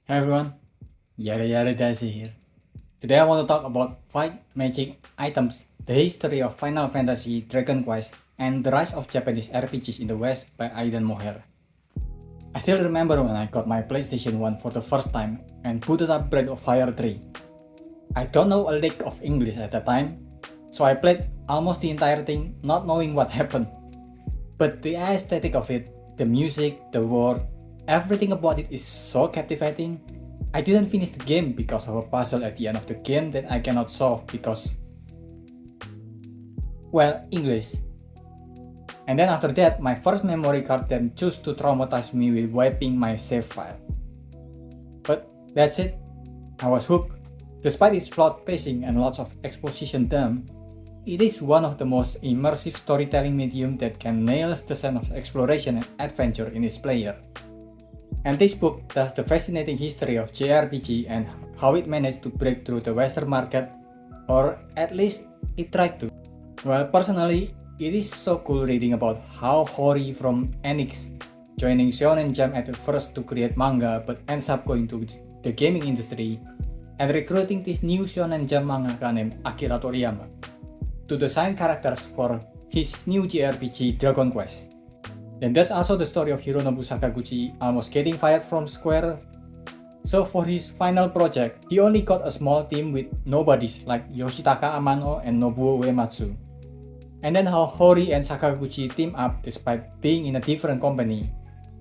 Hey everyone, Yara Daisy here. Today I want to talk about fight magic items, the history of Final Fantasy, Dragon Quest, and the rise of Japanese RPGs in the West by Aidan Moher. I still remember when I got my PlayStation 1 for the first time and booted up Breath of Fire 3. I don't know a lick of English at the time, so I played almost the entire thing not knowing what happened. But the aesthetic of it, the music, the world, everything about it is so captivating. I didn't finish the game because of a puzzle at the end of the game that I cannot solve because, well, English. And then after that, my first memory card then chose to traumatize me with wiping my save file. But that's it. I was hooked. Despite its flawed pacing and lots of exposition dump, it is one of the most immersive storytelling medium that can nail the sense of exploration and adventure in its player. And this book tells the fascinating history of JRPG and how it managed to break through the Western market, or at least it tried to. Well, personally, it is so cool reading about how Hori from Enix, joining Shonen Jump at first to create manga but ends up going to the gaming industry and recruiting this new Shonen Jump mangaka named Akira Toriyama to design characters for his new JRPG Dragon Quest. Then there's also the story of Hironobu Sakaguchi almost getting fired from Square. So for his final project, he only got a small team with nobodies like Yoshitaka Amano and Nobuo Uematsu. And then how Hori and Sakaguchi team up despite being in a different company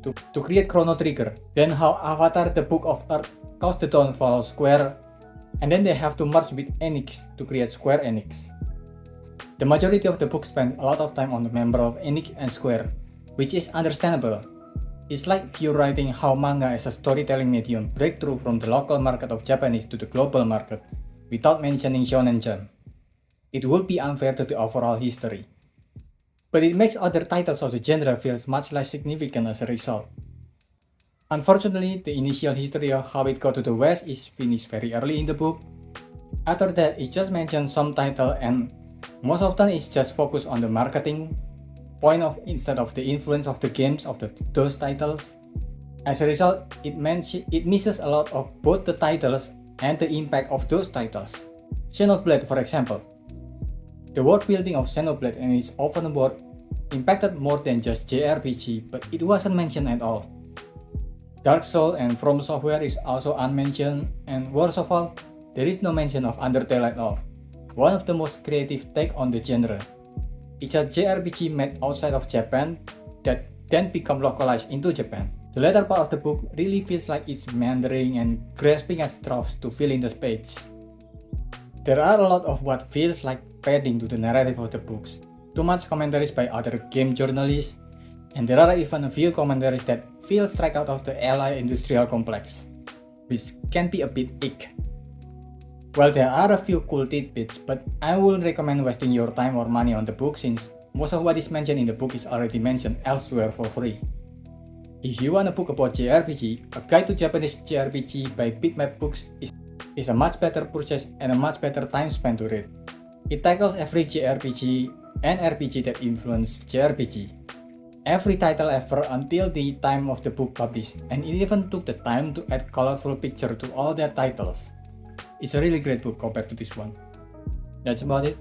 to create Chrono Trigger. Then how Avatar the Book of Earth caused the downfall of Square, and then they have to merge with Enix to create Square Enix. The majority of the book spent a lot of time on the member of Enix and Square, which is understandable. It's like you writing how manga as a storytelling medium breakthrough from the local market of Japanese to the global market without mentioning Shonen Jump. It would be unfair to the overall history. But it makes other titles of the genre feels much less significant as a result. Unfortunately, the initial history of how it got to the West is finished very early in the book. After that, it just mentions some title and most often it's just focused on the marketing point of instead of the influence of the games of those titles. As a result, it misses a lot of both the titles and the impact of those titles. Xenoblade, for example. The world building of Xenoblade and its open world impacted more than just JRPG, but it wasn't mentioned at all. Dark Souls and From Software is also unmentioned, and worst of all, there is no mention of Undertale at all, one of the most creative take on the genre. It's a JRPG made outside of Japan that then become localized into Japan. The latter part of the book really feels like it's meandering and grasping at straws to fill in the space. There are a lot of what feels like padding to the narrative of the books, too much commentaries by other game journalists, and there are even a few commentaries that feel straight out of the Ally industrial complex, which can be a bit ick. Well, there are a few cool tidbits, but I wouldn't recommend wasting your time or money on the book since most of what is mentioned in the book is already mentioned elsewhere for free. If you want a book about JRPG, A Guide to Japanese JRPG by Bitmap Books is a much better purchase and a much better time spent to read. It tackles every JRPG and RPG that influenced JRPG. Every title ever until the time of the book published, and it even took the time to add colorful picture to all their titles. It's a really great book compared to this one. That's about it.